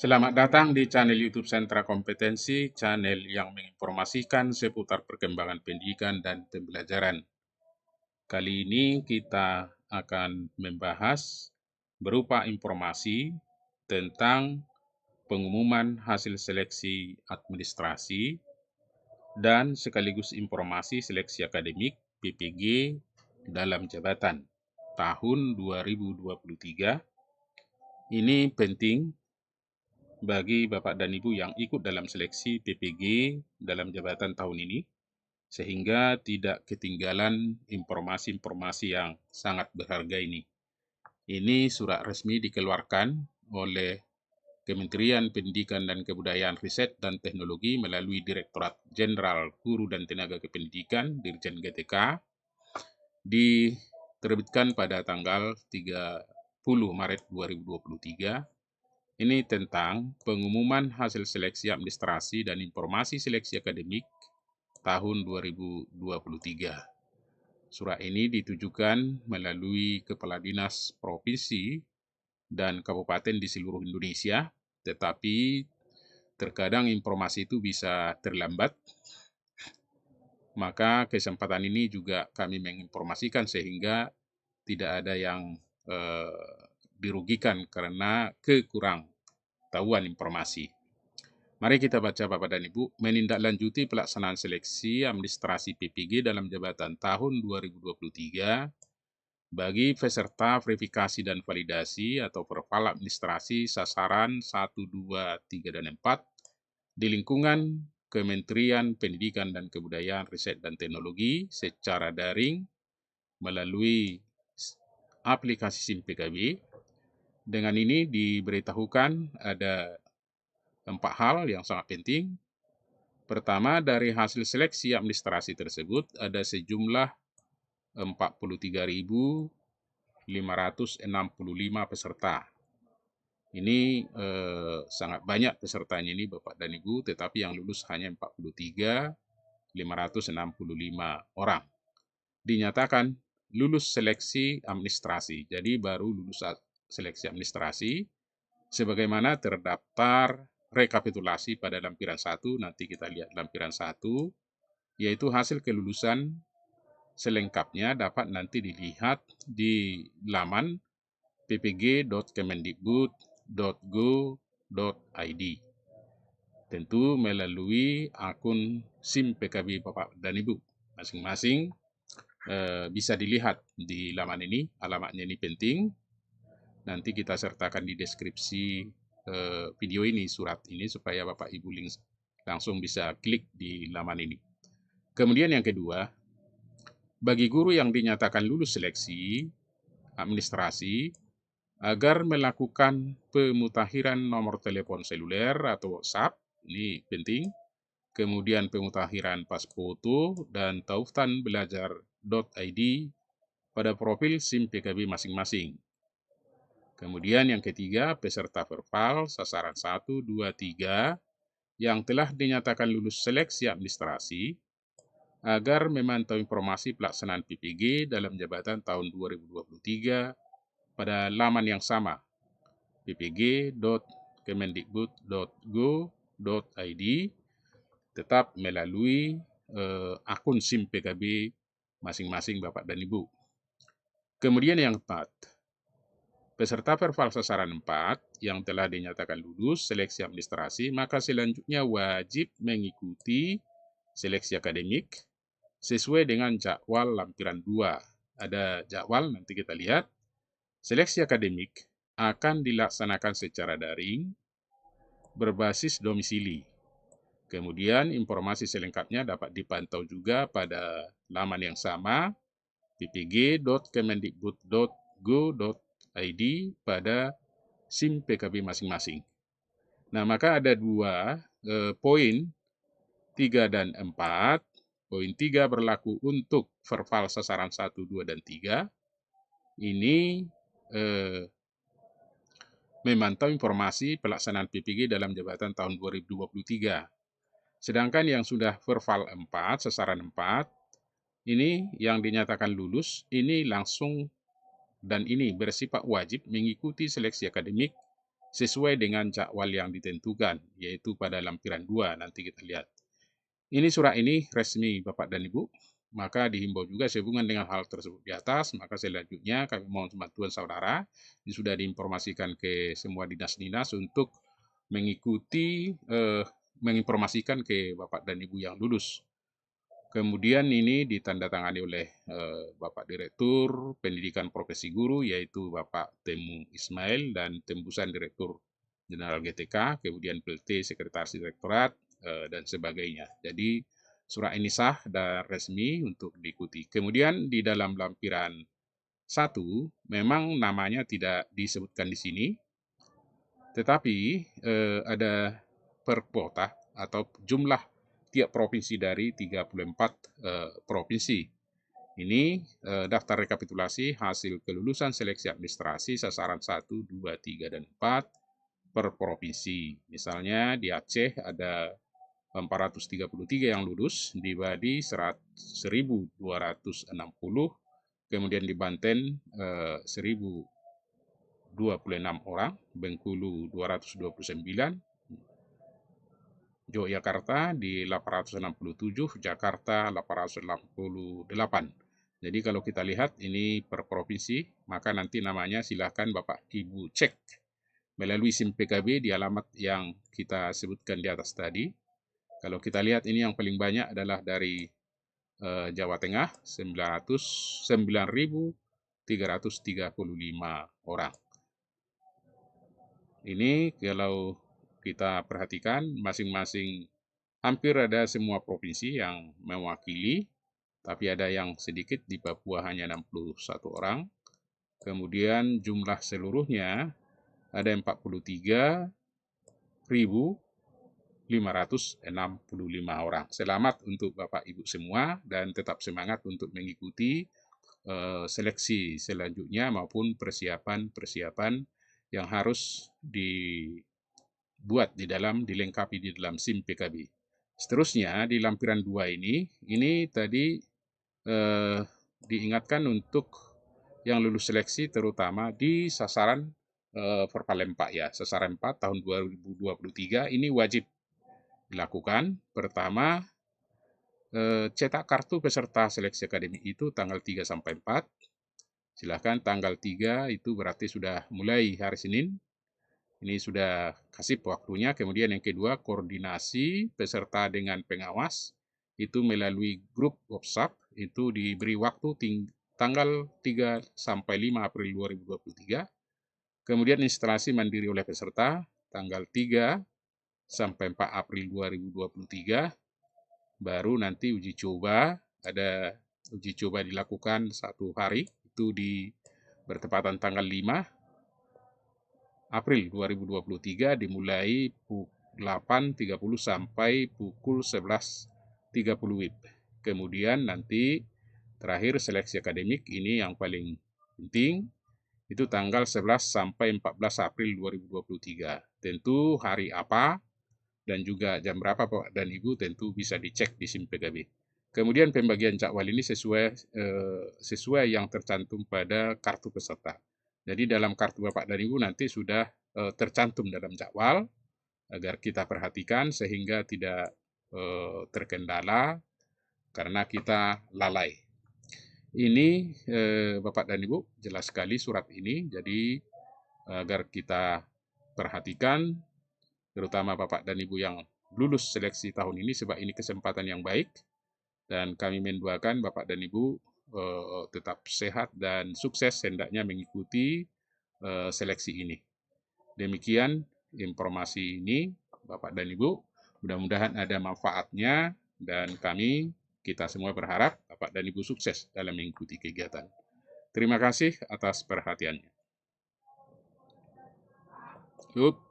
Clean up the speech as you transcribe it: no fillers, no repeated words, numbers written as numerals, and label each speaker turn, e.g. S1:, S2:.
S1: Selamat datang di channel YouTube Sentra Kompetensi, channel yang menginformasikan seputar perkembangan pendidikan dan pembelajaran. Kali ini kita akan membahas berupa informasi tentang pengumuman hasil seleksi administrasi dan sekaligus informasi seleksi akademik PPG dalam jabatan tahun 2023. Ini penting bagi Bapak dan Ibu yang ikut dalam seleksi PPG dalam jabatan tahun ini, sehingga tidak ketinggalan informasi-informasi yang sangat berharga ini. Ini surat resmi dikeluarkan oleh Kementerian Pendidikan dan Kebudayaan Riset dan Teknologi melalui Direktorat Jenderal Guru dan Tenaga Kependidikan, Dirjen GTK, diterbitkan pada tanggal 30 Maret 2023. Ini tentang pengumuman hasil seleksi administrasi dan informasi seleksi akademik tahun 2023. Surat ini ditujukan melalui Kepala Dinas Provinsi dan Kabupaten di seluruh Indonesia, tetapi terkadang informasi itu bisa terlambat. Maka kesempatan ini juga kami menginformasikan sehingga tidak ada yang dirugikan karena kekurangtahuan informasi. Mari kita baca Bapak dan Ibu, menindaklanjuti pelaksanaan seleksi administrasi PPG dalam jabatan tahun 2023 bagi peserta verifikasi dan validasi atau verval administrasi sasaran 1, 2, 3, dan 4 di lingkungan Kementerian Pendidikan dan Kebudayaan Riset dan Teknologi secara daring melalui aplikasi SIM PKB. Dengan ini diberitahukan ada 4 hal yang sangat penting. Pertama, dari hasil seleksi administrasi tersebut ada sejumlah 43.565 peserta. Ini sangat banyak pesertanya ini Bapak dan Ibu, tetapi yang lulus hanya 43.565 orang. Dinyatakan lulus seleksi administrasi, jadi baru lulus seleksi administrasi, sebagaimana terdaftar rekapitulasi pada lampiran 1, nanti kita lihat lampiran 1, yaitu hasil kelulusan selengkapnya dapat nanti dilihat di laman ppg.kemendikbud.go.id. Tentu melalui akun SIM PKB Bapak dan Ibu. Masing-masing bisa dilihat di laman ini, alamatnya ini penting. Nanti kita sertakan di deskripsi video ini, surat ini, supaya Bapak Ibu langsung bisa klik di laman ini. Kemudian yang kedua, bagi guru yang dinyatakan lulus seleksi administrasi, agar melakukan pemutakhiran nomor telepon seluler atau WhatsApp, ini penting. Kemudian pemutakhiran pas foto dan tautanbelajar.id pada profil SIM PKB masing-masing. Kemudian yang ketiga, peserta verval sasaran 1, 2, 3 yang telah dinyatakan lulus seleksi administrasi agar memantau informasi pelaksanaan PPG dalam jabatan tahun 2023 pada laman yang sama, ppg.kemendikbud.go.id, tetap melalui akun SIM PKB masing-masing Bapak dan Ibu. Kemudian yang keempat, peserta verval sasaran 4 yang telah dinyatakan lulus seleksi administrasi, maka selanjutnya wajib mengikuti seleksi akademik sesuai dengan jadwal lampiran 2. Ada jadwal, nanti kita lihat. Seleksi akademik akan dilaksanakan secara daring berbasis domisili. Kemudian informasi selengkapnya dapat dipantau juga pada laman yang sama, ppg.kemendikbud.go.id pada SIM PKB masing-masing. Nah, maka ada 2 poin, 3 dan 4. Poin 3 berlaku untuk verval sasaran 1, 2, dan 3. Ini memantau informasi pelaksanaan PPG dalam jabatan tahun 2023. Sedangkan yang sudah verval 4, sasaran 4, ini yang dinyatakan lulus, ini langsung dan ini bersifat wajib mengikuti seleksi akademik sesuai dengan jadwal yang ditentukan, yaitu pada lampiran 2, nanti kita lihat. Ini surat ini resmi Bapak dan Ibu, maka dihimbau juga sehubungan dengan hal tersebut di atas, maka selanjutnya kami mohon bantuan saudara, ini sudah diinformasikan ke semua dinas-dinas untuk mengikuti, menginformasikan ke Bapak dan Ibu yang lulus. Kemudian ini ditandatangani oleh Bapak Direktur Pendidikan Profesi Guru, yaitu Bapak Temu Ismail, dan tembusan Direktur Jenderal GTK, kemudian PLT Sekretaris Direktorat, dan sebagainya. Jadi surat ini sah dan resmi untuk diikuti. Kemudian di dalam lampiran 1, memang namanya tidak disebutkan di sini, tetapi ada per kuota atau jumlah tiap provinsi dari 34 provinsi. Ini daftar rekapitulasi hasil kelulusan seleksi administrasi sasaran 1, 2, 3, dan 4 per provinsi. Misalnya di Aceh ada 433 yang lulus, di Bali 1.260, kemudian di Banten 1.026 orang, Bengkulu 229, Yogyakarta di 867, Jakarta 868. Jadi kalau kita lihat ini per provinsi, maka nanti namanya silahkan Bapak Ibu cek melalui SIM PKB di alamat yang kita sebutkan di atas tadi. Kalau kita lihat ini yang paling banyak adalah dari Jawa Tengah, 9.335 orang. Ini kalau kita perhatikan masing-masing hampir ada semua provinsi yang mewakili, tapi ada yang sedikit di Papua hanya 61 orang. Kemudian jumlah seluruhnya ada 43.565 orang. Selamat untuk Bapak Ibu semua dan tetap semangat untuk mengikuti seleksi selanjutnya maupun persiapan-persiapan yang harus dibuat dilengkapi di dalam SIM PKB. Seterusnya di lampiran 2 ini tadi diingatkan untuk yang lulus seleksi terutama di sasaran Perpalempak ya, sasaran 4 tahun 2023 ini wajib dilakukan. Pertama, cetak kartu peserta seleksi akademik itu tanggal 3 sampai 4. Silahkan tanggal 3 itu berarti sudah mulai hari Senin. Ini sudah kasih waktunya. Kemudian yang kedua, koordinasi peserta dengan pengawas itu melalui grup WhatsApp itu diberi waktu tanggal 3 sampai 5 April 2023. Kemudian instalasi mandiri oleh peserta tanggal 3 sampai 4 April 2023. Baru nanti uji coba, ada uji coba dilakukan 1 hari, itu di bertepatan tanggal 5 April 2023 dimulai pukul 8.30 sampai pukul 11.30 WIB. Kemudian nanti terakhir seleksi akademik ini yang paling penting, itu tanggal 11 sampai 14 April 2023. Tentu hari apa dan juga jam berapa Bapak dan Ibu tentu bisa dicek di SIM PKB. Kemudian pembagian jadwal ini sesuai yang tercantum pada kartu peserta. Jadi dalam kartu Bapak dan Ibu nanti sudah tercantum dalam jadwal agar kita perhatikan sehingga tidak terkendala karena kita lalai. Ini Bapak dan Ibu jelas sekali surat ini, jadi agar kita perhatikan terutama Bapak dan Ibu yang lulus seleksi tahun ini sebab ini kesempatan yang baik dan kami mendoakan Bapak dan Ibu tetap sehat dan sukses hendaknya mengikuti seleksi ini. Demikian informasi ini Bapak dan Ibu, mudah-mudahan ada manfaatnya dan kita semua berharap Bapak dan Ibu sukses dalam mengikuti kegiatan. Terima kasih atas perhatiannya. Yuk.